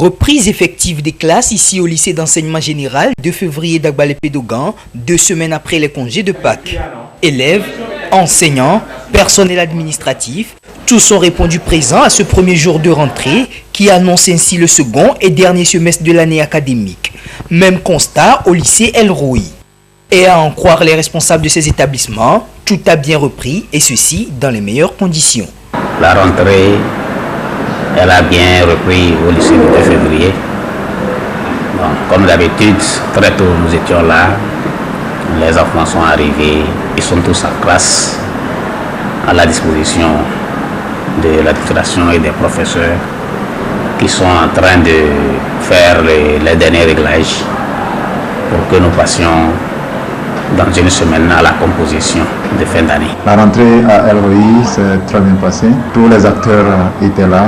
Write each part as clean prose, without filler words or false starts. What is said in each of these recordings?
Reprise effective des classes ici au lycée d'enseignement général de février d'Agbalépé-Dogan, 2 semaines après les congés de Pâques. Élèves, enseignants, personnel administratif, tous ont répondu présents à ce premier jour de rentrée qui annonce ainsi le second et dernier semestre de l'année académique. Même constat au lycée El Roi. Et à en croire les responsables de ces établissements, tout a bien repris et ceci dans les meilleures conditions. La rentrée, elle a bien repris au lycée du 2 février. Bon, comme d'habitude, très tôt nous étions là. Les enfants sont arrivés, ils sont tous en classe, à la disposition de l'administration et des professeurs qui sont en train de faire les derniers réglages pour que nous passions dans une semaine à la composition de fin d'année. La rentrée à El Roi s'est très bien passée. Tous les acteurs étaient là.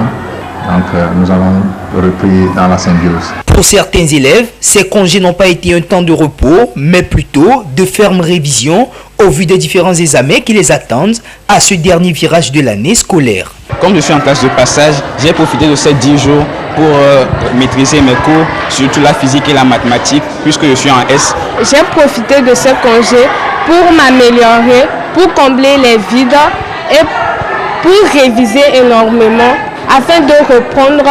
Donc nous avons repris dans la symbiose. Pour certains élèves, ces congés n'ont pas été un temps de repos, mais plutôt de ferme révision au vu des différents examens qui les attendent à ce dernier virage de l'année scolaire. Comme je suis en classe de passage, j'ai profité de ces 10 jours pour maîtriser mes cours, surtout la physique et la mathématique, puisque je suis en S. J'ai profité de ces congés pour m'améliorer, pour combler les vides et pour réviser énormément afin de reprendre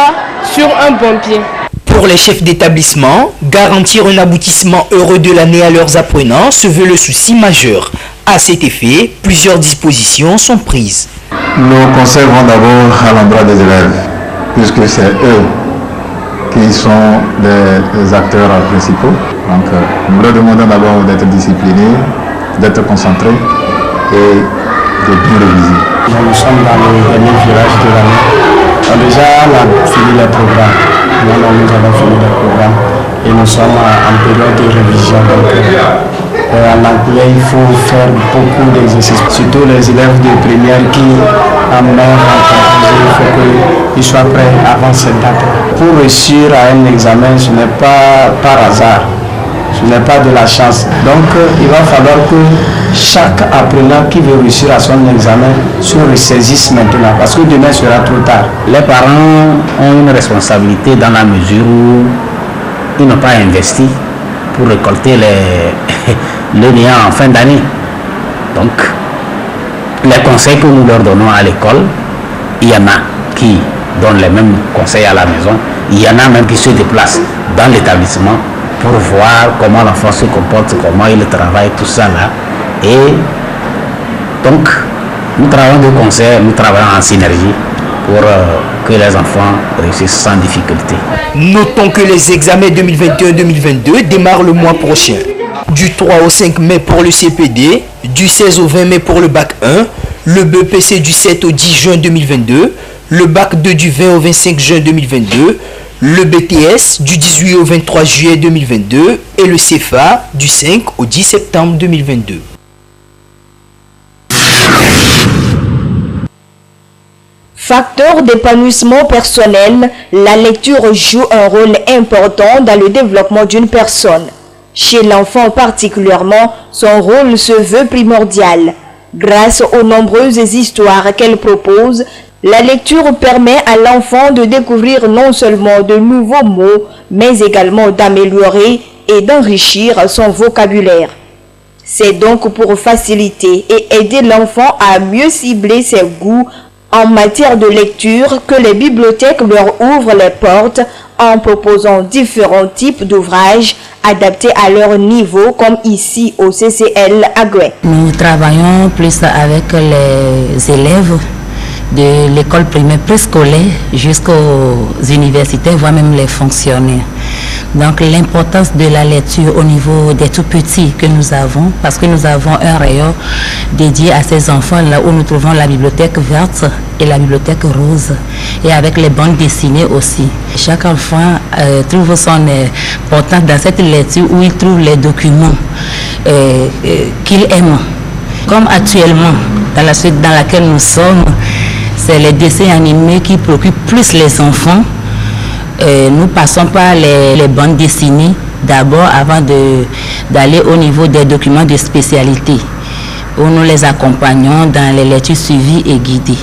sur un bon pied. Pour les chefs d'établissement, garantir un aboutissement heureux de l'année à leurs apprenants se veut le souci majeur. À cet effet, plusieurs dispositions sont prises. Nos conseils vont d'abord à l'endroit des élèves, puisque c'est eux qui sont les acteurs principaux. Donc nous leur demandons d'abord d'être disciplinés, d'être concentrés et de bien réviser. Nous sommes dans le dernier virage de l'année. Déjà, on a fini les programmes. Nous avons fini les programmes et nous sommes en période de révision. Donc, en anglais, il faut faire beaucoup d'exercices. Surtout les élèves de première qui en mer il faut qu'ils soient prêts avant cette date. Pour réussir à un examen, ce n'est pas par hasard. Ce n'est pas de la chance. Donc, il va falloir que chaque apprenant qui veut réussir à son examen se ressaisisse maintenant, parce que demain sera trop tard. Les parents ont une responsabilité dans la mesure où ils n'ont pas investi pour récolter le néant en fin d'année. Donc, les conseils que nous leur donnons à l'école, il y en a qui donnent les mêmes conseils à la maison, il y en a même qui se déplacent dans l'établissement pour voir comment l'enfant se comporte, comment il travaille, tout ça là. Et donc, nous travaillons de concert, nous travaillons en synergie pour que les enfants réussissent sans difficulté. Notons que les examens 2021-2022 démarrent le mois prochain. Du 3 au 5 mai pour le CPD, du 16 au 20 mai pour le bac 1, le BEPC du 7 au 10 juin 2022, le bac 2 du 20 au 25 juin 2022, le BTS du 18 au 23 juillet 2022 et le CFA du 5 au 10 septembre 2022. Facteur d'épanouissement personnel, la lecture joue un rôle important dans le développement d'une personne. Chez l'enfant particulièrement, son rôle se veut primordial. Grâce aux nombreuses histoires qu'elle propose, la lecture permet à l'enfant de découvrir non seulement de nouveaux mots, mais également d'améliorer et d'enrichir son vocabulaire. C'est donc pour faciliter et aider l'enfant à mieux cibler ses goûts en matière de lecture que les bibliothèques leur ouvrent les portes en proposant différents types d'ouvrages adaptés à leur niveau, comme ici au CCL Agoué. Nous travaillons plus avec les élèves de l'école primaire préscolaire jusqu'aux universités, voire même les fonctionnaires. Donc l'importance de la lecture au niveau des tout petits que nous avons, parce que nous avons un rayon dédié à ces enfants, là où nous trouvons la bibliothèque verte et la bibliothèque rose, et avec les bandes dessinées aussi. Chaque enfant trouve son importance dans cette lecture où il trouve les documents qu'il aime. Comme actuellement, dans la suite dans laquelle nous sommes, c'est les dessins animés qui préoccupent plus les enfants. Nous passons par les bandes dessinées d'abord avant d'aller au niveau des documents de spécialité où nous les accompagnons dans les lectures suivies et guidées.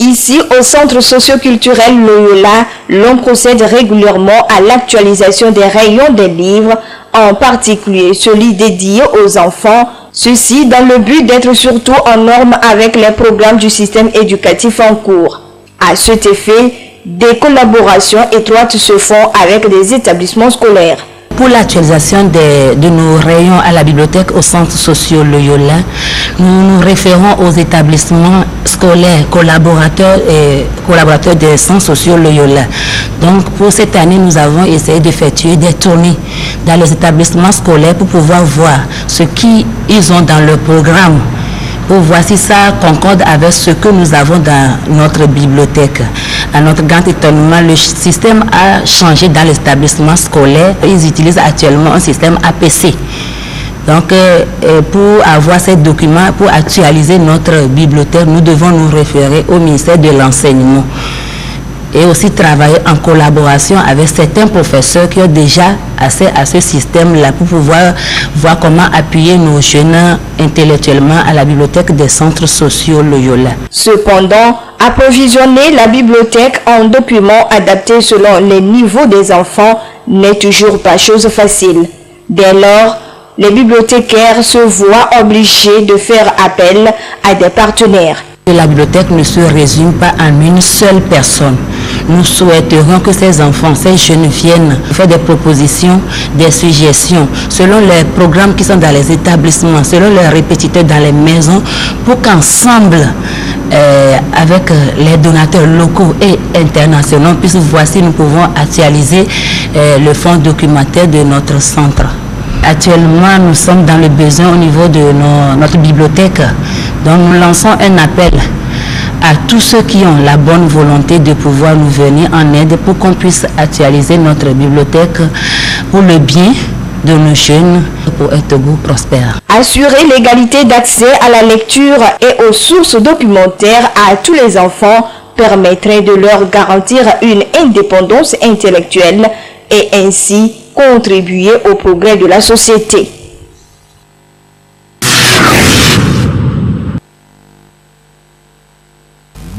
Ici, au centre socio-culturel Loyola, l'on procède régulièrement à l'actualisation des rayons des livres, en particulier celui dédié aux enfants, ceci dans le but d'être surtout en norme avec les programmes du système éducatif en cours. À cet effet, des collaborations étroites se font avec des établissements scolaires. Pour l'actualisation de nos rayons à la bibliothèque au centre social Loyola, nous nous référons aux établissements scolaires collaborateurs des centres sociaux Loyola. Donc pour cette année, nous avons essayé d'effectuer des tournées dans les établissements scolaires pour pouvoir voir ce qu'ils ont dans leur programme, pour voir si ça concorde avec ce que nous avons dans notre bibliothèque. À notre grand étonnement, le système a changé dans l'établissement scolaire. Ils utilisent actuellement un système APC. Donc, pour avoir ces documents, pour actualiser notre bibliothèque, nous devons nous référer au ministère de l'Enseignement et aussi travailler en collaboration avec certains professeurs qui ont déjà accès à ce système-là pour pouvoir voir comment appuyer nos jeunes intellectuellement à la bibliothèque des centres sociaux Loyola. Cependant, approvisionner la bibliothèque en documents adaptés selon les niveaux des enfants n'est toujours pas chose facile. Dès lors, les bibliothécaires se voient obligés de faire appel à des partenaires. La bibliothèque ne se résume pas en une seule personne. Nous souhaiterions que ces enfants, ces jeunes viennent faire des propositions, des suggestions, selon les programmes qui sont dans les établissements, selon les répétiteurs dans les maisons, pour qu'ensemble, avec les donateurs locaux et internationaux, on puisse voir si nous pouvons actualiser le fonds documentaire de notre centre. Actuellement, nous sommes dans le besoin au niveau de notre bibliothèque. Donc, nous lançons un appel à tous ceux qui ont la bonne volonté de pouvoir nous venir en aide pour qu'on puisse actualiser notre bibliothèque pour le bien de nos jeunes, pour un Togo prospère. Assurer l'égalité d'accès à la lecture et aux sources documentaires à tous les enfants permettrait de leur garantir une indépendance intellectuelle et ainsi contribuer au progrès de la société.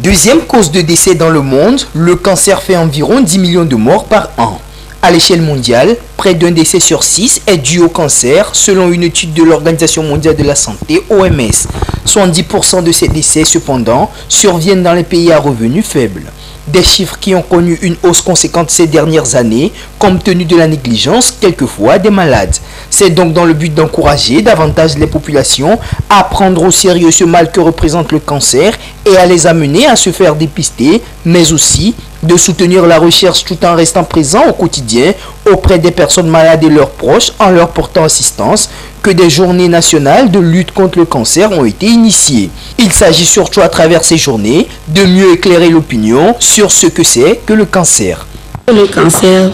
Deuxième cause de décès dans le monde, le cancer fait environ 10 millions de morts par an. À l'échelle mondiale, près d'un décès sur 6 est dû au cancer, selon une étude de l'Organisation mondiale de la santé, OMS. 70% de ces décès, cependant, surviennent dans les pays à revenus faibles. Des chiffres qui ont connu une hausse conséquente ces dernières années, compte tenu de la négligence, quelquefois, des malades. C'est donc dans le but d'encourager davantage les populations à prendre au sérieux ce mal que représente le cancer et à les amener à se faire dépister, mais aussi de soutenir la recherche tout en restant présent au quotidien auprès des personnes malades et leurs proches en leur portant assistance, que des journées nationales de lutte contre le cancer ont été initiées. Il s'agit surtout à travers ces journées de mieux éclairer l'opinion sur ce que c'est que le cancer. Le cancer,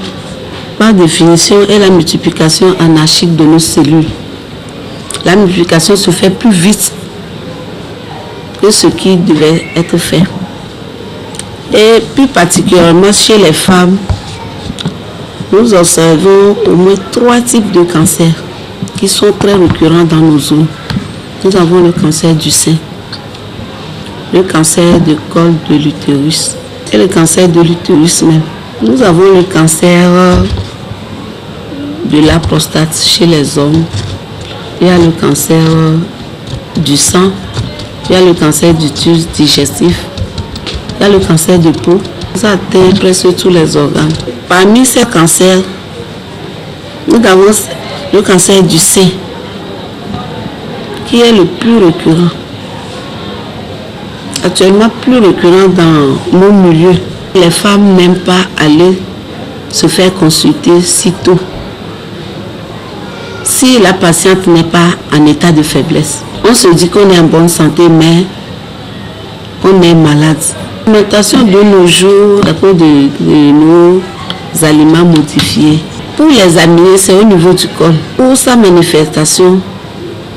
par définition, est la multiplication anarchique de nos cellules. La multiplication se fait plus vite que ce qui devait être fait. Et plus particulièrement chez les femmes, nous observons au moins 3 types de cancers qui sont très récurrents dans nos zones. Nous avons le cancer du sein, le cancer du col de l'utérus et le cancer de l'utérus même. Nous avons le cancer de la prostate chez les hommes. Il y a le cancer du sang, il y a le cancer du tube digestif, il y a le cancer de peau. Ça atteint presque tous les organes. Parmi ces cancers, nous avons le cancer du sein, qui est le plus récurrent. Actuellement, plus récurrent dans nos milieux. Les femmes n'aiment pas aller se faire consulter si tôt, si la patiente n'est pas en état de faiblesse. On se dit qu'on est en bonne santé, mais on est malade. L'alimentation de nos jours, à cause de nos aliments modifiés, pour les aminés, c'est au niveau du col. Pour sa manifestation,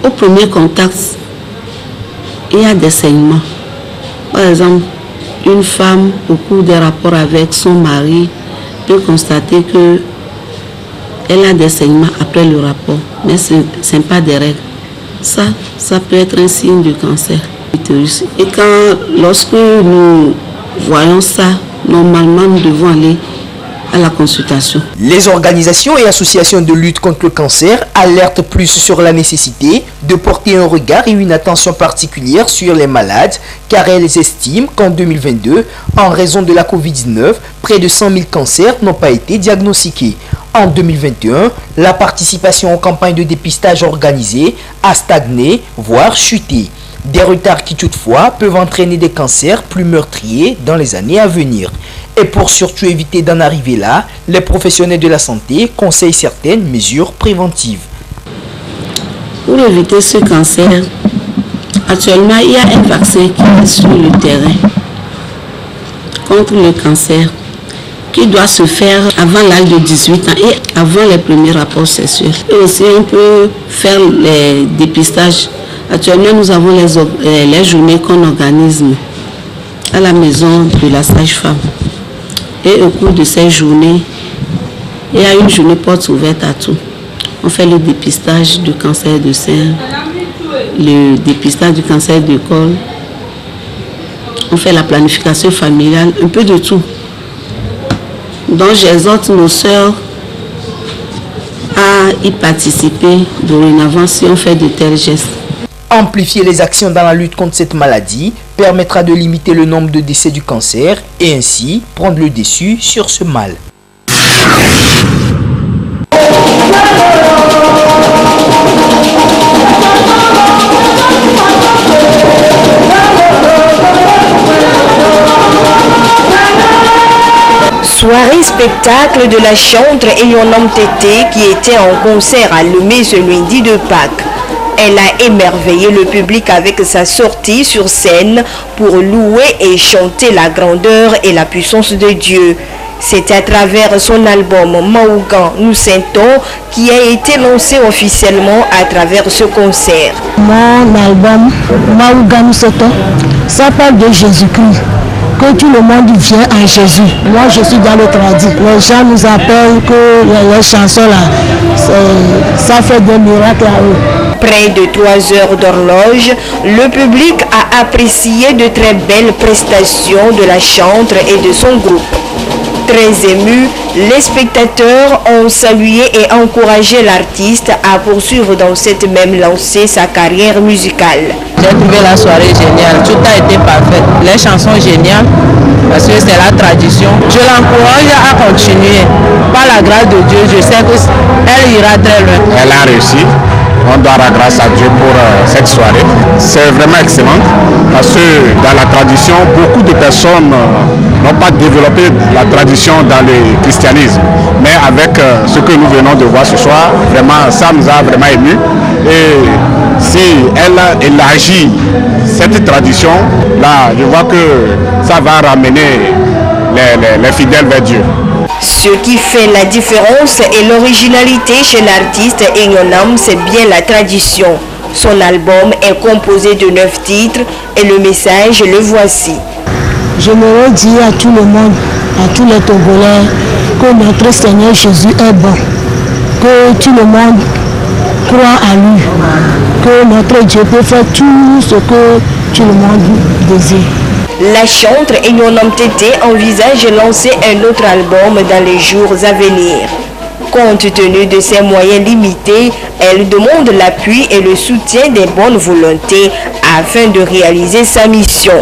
au premier contact, il y a des saignements. Par exemple, une femme, au cours des rapports avec son mari, peut constater qu'elle a des saignements après le rapport, mais ce n'est pas des règles. Ça peut être un signe de cancer. Et lorsque nous voyons ça, normalement nous devons aller à la consultation. Les organisations et associations de lutte contre le cancer alertent plus sur la nécessité de porter un regard et une attention particulière sur les malades, car elles estiment qu'en 2022, en raison de la Covid-19, près de 100 000 cancers n'ont pas été diagnostiqués. En 2021, la participation aux campagnes de dépistage organisées a stagné, voire chuté. Des retards qui toutefois peuvent entraîner des cancers plus meurtriers dans les années à venir. Et pour surtout éviter d'en arriver là, les professionnels de la santé conseillent certaines mesures préventives. Pour éviter ce cancer, actuellement il y a un vaccin qui est sur le terrain contre le cancer qui doit se faire avant l'âge de 18 ans et avant les premiers rapports sexuels. Et aussi on peut faire les dépistages. Actuellement nous avons les journées qu'on organise à la maison de la sage-femme. Et au cours de ces journées, il y a une journée porte ouverte à tout. On fait le dépistage du cancer de sein, le dépistage du cancer du col. On fait la planification familiale, un peu de tout. Donc j'exhorte nos sœurs à y participer dorénavant si on fait de tels gestes. Amplifier les actions dans la lutte contre cette maladie permettra de limiter le nombre de décès du cancer et ainsi prendre le dessus sur ce mal. Soirée spectacle de la chantre Eyonom Tété qui était en concert à Lemay ce lundi de Pâques. Elle a émerveillé le public avec sa sortie sur scène pour louer et chanter la grandeur et la puissance de Dieu. C'est à travers son album Maougan Nous Sentons qui a été lancé officiellement à travers ce concert. Mon album Maougan Nous Sentons, ça parle de Jésus-Christ. Que tout le monde vient à Jésus. Moi, je suis dans le tradit. Les gens nous appellent que les chansons là, ça fait des miracles à eux. Près de 3 heures d'horloge, le public a apprécié de très belles prestations de la chantre et de son groupe. Très émus, les spectateurs ont salué et encouragé l'artiste à poursuivre dans cette même lancée sa carrière musicale. J'ai trouvé la soirée géniale, tout a été parfait. Les chansons géniales, parce que c'est la tradition. Je l'encourage à continuer. Par la grâce de Dieu, je sais qu'elle ira très loin. Elle a réussi. On doit rendre grâce à Dieu pour cette soirée. C'est vraiment excellent parce que dans la tradition, beaucoup de personnes n'ont pas développé la tradition dans le christianisme. Mais avec ce que nous venons de voir ce soir, vraiment, ça nous a vraiment émus. Et si elle élargit cette tradition, là, je vois que ça va ramener les fidèles vers Dieu. Ce qui fait la différence et l'originalité chez l'artiste Eyonom, c'est bien la tradition. Son album est composé de 9 titres et le message, le voici. J'aimerais dire à tout le monde, à tous les Togolais, que notre Seigneur Jésus est bon, que tout le monde croit à lui, que notre Dieu peut faire tout ce que tout le monde désire. La chantre Eyonom Tété envisage de lancer un autre album dans les jours à venir. Compte tenu de ses moyens limités, elle demande l'appui et le soutien des bonnes volontés afin de réaliser sa mission.